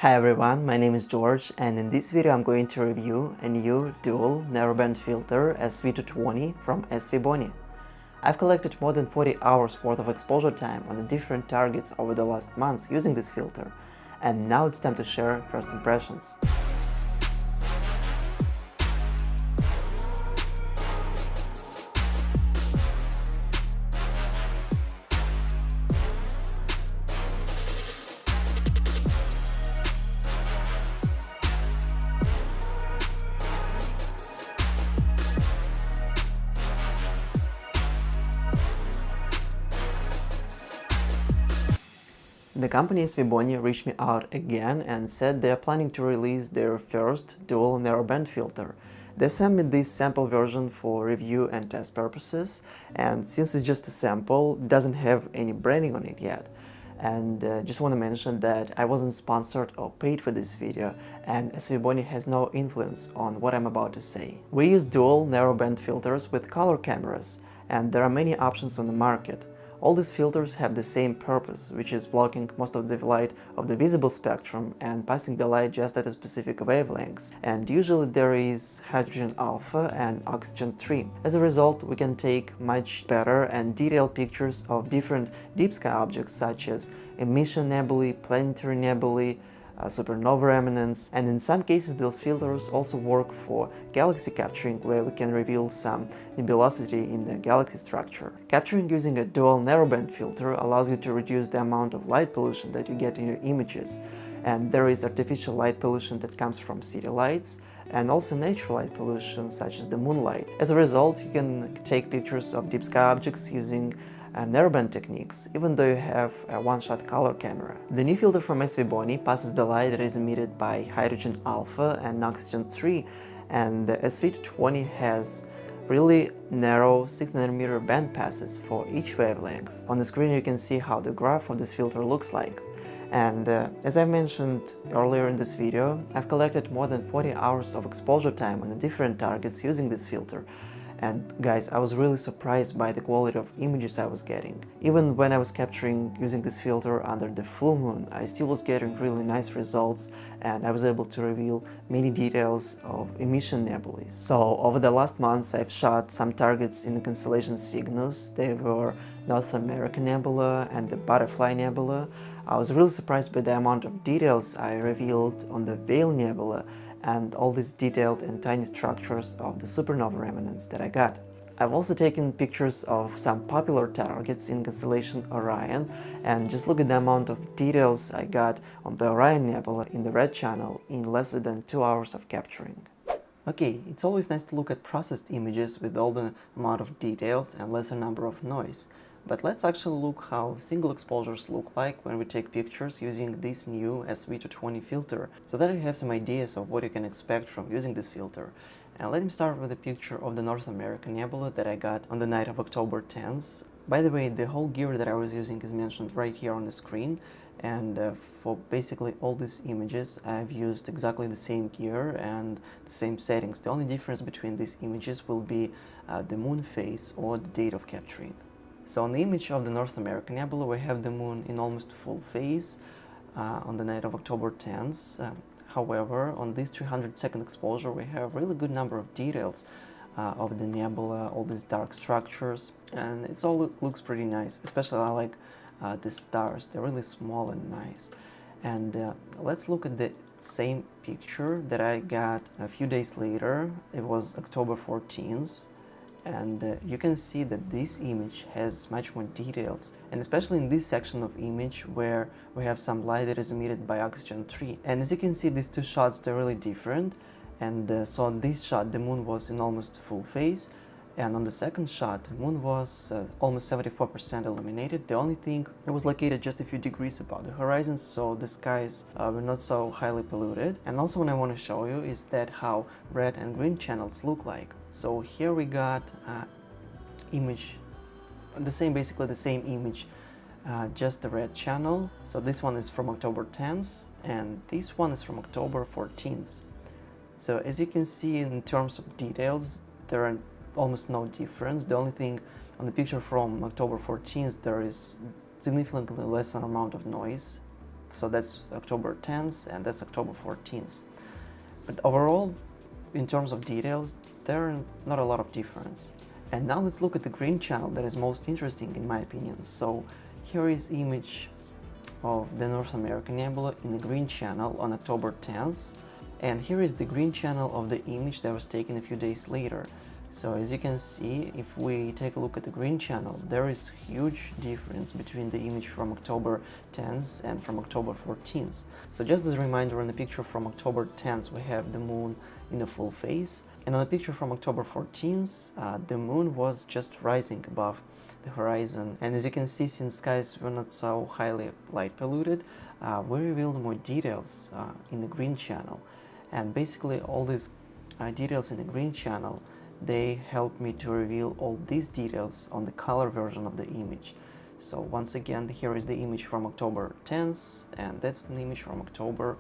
Hi everyone, my name is George, and in this video I'm going to review a new dual narrowband filter SV220 from Svbony. I've collected more than 40 hours worth of exposure time on different targets over the last months using this filter, and now it's time to share first impressions. The company Svbony reached me out again and said they are planning to release their first dual narrowband filter. They sent me this sample version for review and test purposes, and since it's just a sample, it doesn't have any branding on it yet. And just want to mention that I wasn't sponsored or paid for this video, and Svbony has no influence on what I'm about to say. We use dual narrowband filters with color cameras, and there are many options on the market. All these filters have the same purpose, which is blocking most of the light of the visible spectrum and passing the light just at a specific wavelengths. And usually there is hydrogen alpha and oxygen 3. As a result, we can take much better and detailed pictures of different deep sky objects such as emission nebulae, planetary nebulae, supernova remnants, and in some cases those filters also work for galaxy capturing, where we can reveal some nebulosity in the galaxy structure. Capturing using a dual narrowband filter allows you to reduce the amount of light pollution that you get in your images, and there is artificial light pollution that comes from city lights and also natural light pollution such as the moonlight. As a result, you can take pictures of deep sky objects using narrowband techniques, even though you have a one-shot color camera. The new filter from Svbony passes the light that is emitted by hydrogen alpha and oxygen 3, and the SV220 has really narrow 6nm band passes for each wavelength. On the screen you can see how the graph of this filter looks like. And as I mentioned earlier in this video, I've collected more than 40 hours of exposure time on different targets using this filter. And guys, I was really surprised by the quality of images I was getting. Even when I was capturing using this filter under the full moon, I still was getting really nice results, and I was able to reveal many details of emission nebulae. So over the last months I've shot some targets in the constellation Cygnus. They were North American Nebula and the Butterfly Nebula. I was really surprised by the amount of details I revealed on the Veil Nebula and all these detailed and tiny structures of the supernova remnants that I got. I've also taken pictures of some popular targets in constellation Orion, and just look at the amount of details I got on the Orion Nebula in the red channel in less than 2 hours of capturing. Okay, it's always nice to look at processed images with all the amount of details and lesser number of noise. But let's actually look how single exposures look like when we take pictures using this new SV220 filter, so that you have some ideas of what you can expect from using this filter. And let me start with a picture of the North American Nebula that I got on the night of October 10th. By the way, the whole gear that I was using is mentioned right here on the screen, and for basically all these images I've used exactly the same gear and the same settings. The only difference between these images will be the moon phase or the date of capturing. So on the image of the North American Nebula we have the moon in almost full phase on the night of October 10th. However, on this 300-second exposure we have really good number of details of the nebula, all these dark structures, and it all looks pretty nice. Especially I like the stars, they're really small and nice. And let's look at the same picture that I got a few days later. It was October 14th. And you can see that this image has much more details, and especially in this section of image where we have some light that is emitted by oxygen 3. And as you can see, these two shots, they're really different. And so on this shot the moon was in almost full phase, and on the second shot the moon was almost 74% illuminated. The only thing, it was located just a few degrees above the horizon, so the skies were not so highly polluted. And also what I want to show you is that how red and green channels look like. So here we got image, basically the same image, just the red channel. So this one is from October 10th and this one is from October 14th. So as you can see, in terms of details there are almost no difference. The only thing on the picture from October 14th, there is significantly less amount of noise So that's October 10th and that's October 14th. But overall, in terms of details, there are not a lot of difference. And now let's look at the green channel that is most interesting in my opinion. So here is image of the North American nebula in the green channel on October 10th. And here is the green channel of the image that was taken a few days later. So as you can see, if we take a look at the green channel, there is huge difference between the image from October 10th and from October 14th. So just as a reminder, on the picture from October 10th, we have the moon in the full phase. And on the picture from October 14th, the moon was just rising above the horizon. And as you can see, since skies were not so highly light polluted, we revealed more details in the green channel. And basically all these details in the green channel, they help me to reveal all these details on the color version of the image. So once again, here is the image from October 10th, and that's the image from October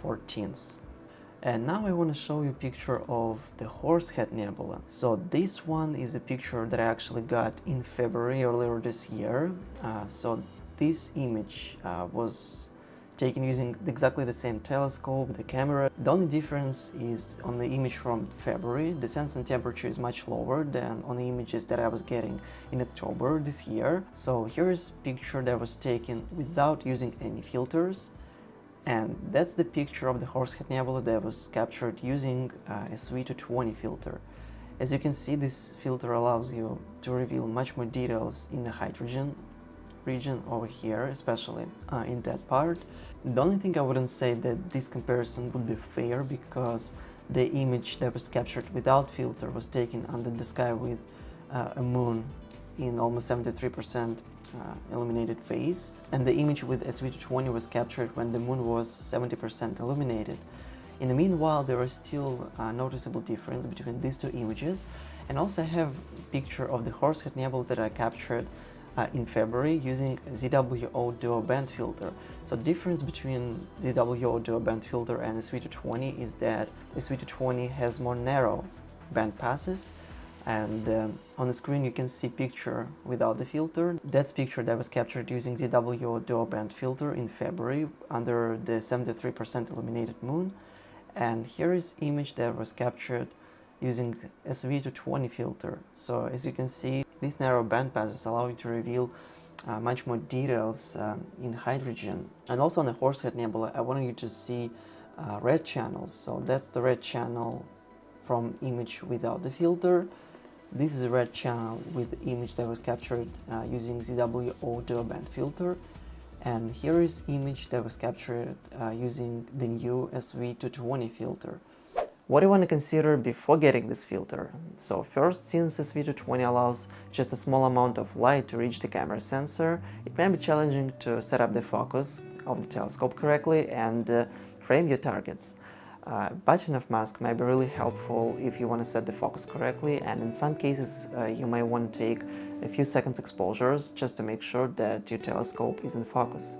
14th. And now I want to show you a picture of the Horsehead Nebula. So this one is a picture that I actually got in February earlier this year. So this image was taken using exactly the same telescope, the camera. The only difference is on the image from February, the sensing temperature is much lower than on the images that I was getting in October this year. So here is a picture that was taken without using any filters. And that's the picture of the Horsehead Nebula that was captured using SV220 filter. As you can see, this filter allows you to reveal much more details in the hydrogen region over here, especially in that part. The only thing I wouldn't say that this comparison would be fair, because the image that was captured without filter was taken under the sky with a moon in almost 73% illuminated phase, and the image with SV220 was captured when the moon was 70% illuminated. In the meanwhile, there is still a noticeable difference between these two images. And also I have a picture of the Horsehead Nebula that I captured in February using ZWO dual band filter. So the difference between ZWO dual band filter and SV220 is that SV220 has more narrow band passes, and on the screen you can see picture without the filter. That's picture that was captured using ZWO dual band filter in February under the 73% illuminated moon, and here is image that was captured using SV220 filter. So as you can see, these narrow band passes allow you to reveal much more details in hydrogen. And also on the Horsehead Nebula, I wanted you to see red channels. So that's the red channel from image without the filter. This is a red channel with the image that was captured using ZWO dual band filter. And here is image that was captured using the new SV220 filter. What do you want to consider before getting this filter? So first, since SV220 allows just a small amount of light to reach the camera sensor, it may be challenging to set up the focus of the telescope correctly and frame your targets. Button of mask might be really helpful if you want to set the focus correctly, and in some cases you might want to take a few seconds exposures just to make sure that your telescope is in focus.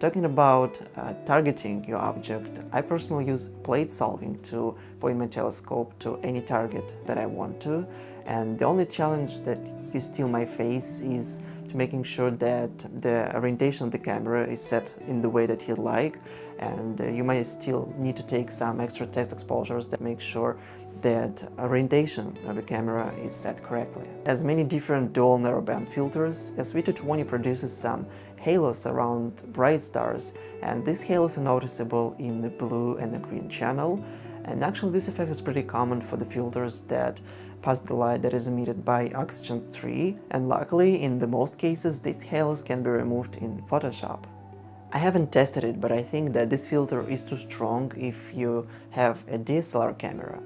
Talking about targeting your object, I personally use plate solving to point my telescope to any target that I want to, and the only challenge that you still might face is to making sure that the orientation of the camera is set in the way that you'd like, and you might still need to take some extra test exposures that make sure that orientation of the camera is set correctly. As many different dual narrowband filters, SV220 produces some halos around bright stars, and these halos are noticeable in the blue and the green channel. And actually this effect is pretty common for the filters that pass the light that is emitted by oxygen-3, and luckily in the most cases these halos can be removed in Photoshop. I haven't tested it, but I think that this filter is too strong if you have a DSLR camera.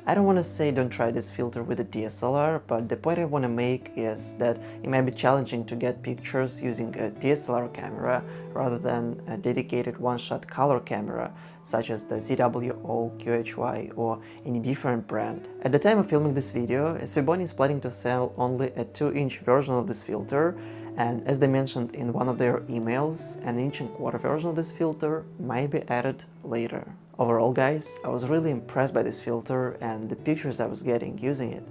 I don't want to say don't try this filter with a DSLR, but the point I want to make is that it might be challenging to get pictures using a DSLR camera rather than a dedicated one-shot color camera such as the ZWO, QHY or any different brand. At the time of filming this video, Svbony is planning to sell only a 2-inch version of this filter, and as they mentioned in one of their emails, an 1.25-inch version of this filter might be added later. Overall guys, I was really impressed by this filter and the pictures I was getting using it.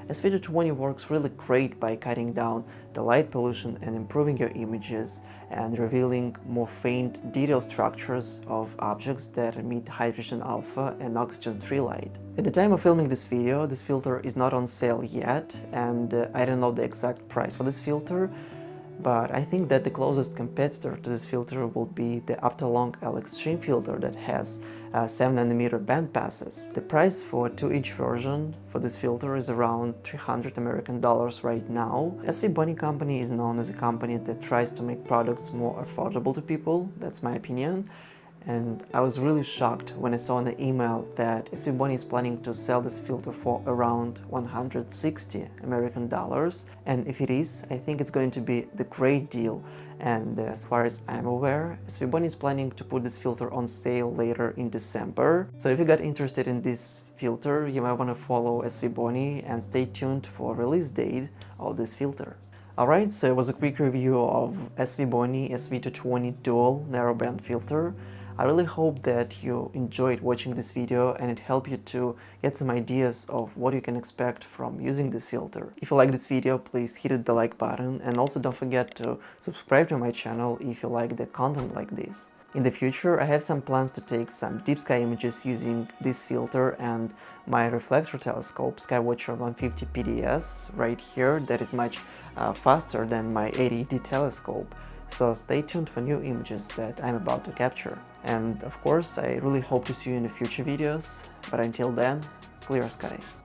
SV220 works really great by cutting down the light pollution and improving your images and revealing more faint detailed structures of objects that emit hydrogen alpha and oxygen 3 light. At the time of filming this video, this filter is not on sale yet, and I don't know the exact price for this filter, but I think that the closest competitor to this filter will be the Optolong L Extreme filter that has 7nm band passes. The price for a 2-inch version for this filter is around $300 American right now. Svbony company is known as a company that tries to make products more affordable to people, that's my opinion. And I was really shocked when I saw in the email that Svbony is planning to sell this filter for around $160 American. And if it is, I think it's going to be the great deal. And as far as I'm aware, Svbony is planning to put this filter on sale later in December. So if you got interested in this filter, you might want to follow Svbony and stay tuned for release date of this filter. Alright, so it was a quick review of Svbony SV220 dual narrowband filter. I really hope that you enjoyed watching this video and it helped you to get some ideas of what you can expect from using this filter. If you like this video, please hit the like button, and also don't forget to subscribe to my channel if you like the content like this. In the future, I have some plans to take some deep sky images using this filter and my reflector telescope, Skywatcher 150 PDS, right here, that is much faster than my 80D telescope. So stay tuned for new images that I'm about to capture. And of course, I really hope to see you in the future videos, but until then, clear skies.